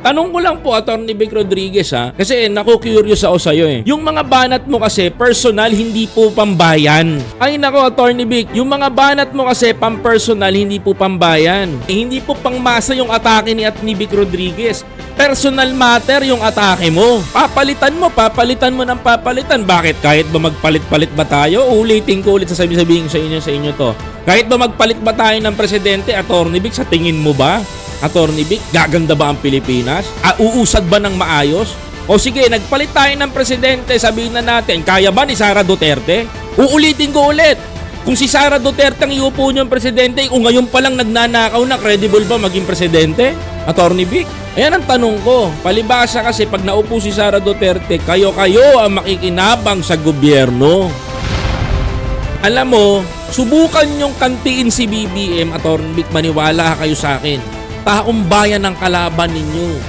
Tanong ko lang po, Atty. Vic Rodriguez kasi naku-curious ako sa'yo Yung mga banat mo kasi personal, hindi po pambayan. Ay nako, Atty. Vic, yung mga banat mo kasi pampersonal, hindi po pambayan. Hindi po pangmasa yung atake ni Vic Rodriguez. Personal matter yung atake mo. Papalitan mo ng papalitan. Bakit? Kahit ba magpalit-palit ba tayo? Ulitin ko ulit, sasabihin sa inyo to. Kahit ba magpalit ba tayo ng presidente, Atty. Vic, sa tingin mo ba? Atty. Vic, gaganda ba ang Pilipinas? Uusad ba ng maayos? O sige, nagpalit tayo ng presidente, sabihin na natin, kaya ba ni Sara Duterte? Uulitin ko ulit. Kung si Sara Duterte ang iupo niyong presidente, kung ngayon pa lang nagnanakaw na, credible ba maging presidente? Atty. Vic, ayan ang tanong ko. Palibasa kasi pag naupo si Sara Duterte, kayo ang makikinabang sa gobyerno. Alam mo, subukan niyong kantiin si BBM, Atty. Vic, maniwala kayo sa akin. Taong bayan ang kalaban ninyo.